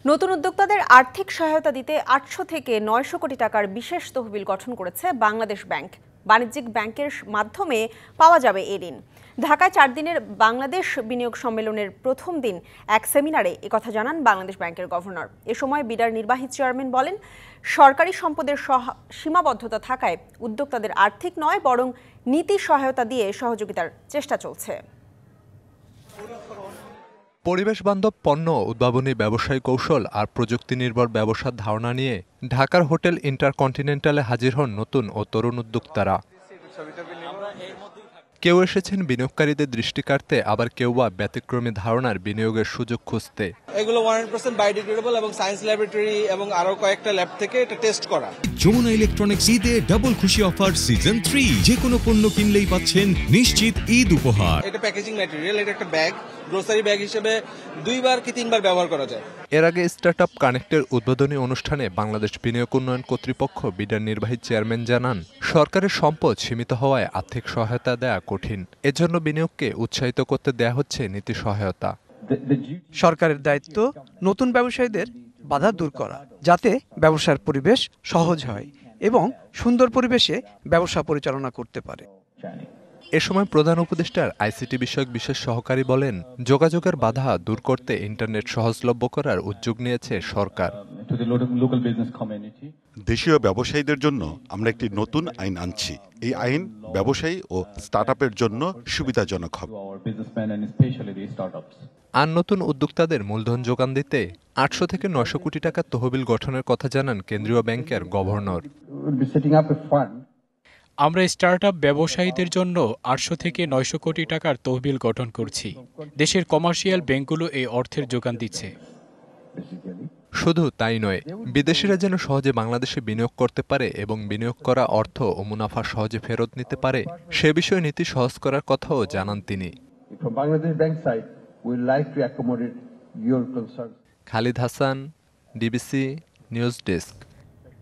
নতুন উদ্যোক্তাদের আর্থিক সহায়তা দিতে ৮০০ থেকে ৯০০ কোটি টাকার বিশেষ তহবিল গঠন করেছে বাংলাদেশ ব্যাংক। বাণিজ্যিক ব্যাংকের মাধ্যমে পাওয়া যাবে এই ঋণ। ঢাকায় ৪ দিনের বাংলাদেশ বিনিয়োগ সম্মেলনের প্রথম দিন এক সেমিনারে একথা জানান বাংলাদেশ ব্যাংকের গভর্নর। এ সময় বিডার নির্বাহী চেয়ারম্যান বলেন, সরকারি সম্পদের সীমাবদ্ধতা থাকায় উদ্যোক্তাদের আর্থিক নয় বরং নীতি সহায়তা দিয়ে সহযোগিতার চেষ্টা চলছে। পরিবেশ বান্ধব পণ্য উদ্ভাবনী ব্যবসায়িক কৌশল আর প্রযুক্তি নির্ভর ব্যবসার ধারণা নিয়ে ঢাকার হোটেল ইন্টারকন্টিনেন্টালে হাজির হন নতুন ও তরুণ উদ্যোক্তারা। কেউ এসেছেন বিনিয়োগকারীদের দৃষ্টি কাড়তে, আবার কেউ বা ব্যতিক্রমী ধারণার বিনিয়োগের সুযোগ খুঁজতে। এগুলো 100% বায়োডিগ্রেডেবল এবং সায়েন্স ল্যাবরেটরি এবং আরো কয়েকটা ল্যাব থেকে এটা টেস্ট করা। যমুনা ইলেকট্রনিক্স ঈদে ডাবল খুশি অফার সিজন 3, যে কোনো পণ্য কিনলেই পাচ্ছেন নিশ্চিত ঈদ উপহার। এটা প্যাকেজিং ম্যাটেরিয়াল, এটা একটা ব্যাগ, গ্রোসারি ব্যাগ হিসেবে 2বার কি 3বার ব্যবহার করা যায়। এর আগে স্টার্টআপ কানেক্টের উদ্বোধনী অনুষ্ঠানে বাংলাদেশ বিনিয়োগ উন্নয়ন কর্তৃপক্ষ বিডার নির্বাহী চেয়ারম্যান জানান, সরকারের সম্পদ সীমিত হওয়ায় আর্থিক সহায়তা দেয়া কঠিন। এজন্য বিনিয়োগকে উৎসাহিত করতে দেয়া হচ্ছে নীতি সহায়তা। সরকারের দায়িত্ব নতুন ব্যবসায়ীদের বাধা দূর করা, যাতে ব্যবসার পরিবেশ সহজ হয় এবং সুন্দর পরিবেশে ব্যবসা পরিচালনা করতে পারে। এ সময় প্রধান উপদেষ্টার আইসিটি বিষয়ক বিশেষ সহকারী বলেন, যোগাযোগের বাধা দূর করতে ইন্টারনেট সহজলভ্য করার উদ্যোগ নিয়েছে সরকার। দেশীয় ব্যবসায়ীদের জন্য আমরা একটি নতুন আইন আনছি। এই আইন ব্যবসায়ী ও স্টার্টআপের জন্য সুবিধাজনক হবে। আর নতুন উদ্যোক্তাদের মূলধন যোগান দিতে ৮০০ থেকে ৯০০ কোটি টাকার তহবিল গঠনের কথা জানান কেন্দ্রীয় ব্যাংকের গভর্নর। আমরা স্টার্টআপ ব্যবসায়ীদের জন্য ৮০০ থেকে ৯০০ কোটি টাকার তহবিল গঠন করছি। দেশের কমার্শিয়াল ব্যাংকগুলো এই অর্থের যোগান দিচ্ছে। শুধু তাই নয়, বিদেশিরা যেন সহজে বাংলাদেশে বিনিয়োগ করতে পারে এবং বিনিয়োগ করা অর্থ ও মুনাফা সহজে ফেরত নিতে পারে, সে বিষয়ে নীতি সহজ করার কথাও জানান তিনি। Khalid Hasan, DBC news desk.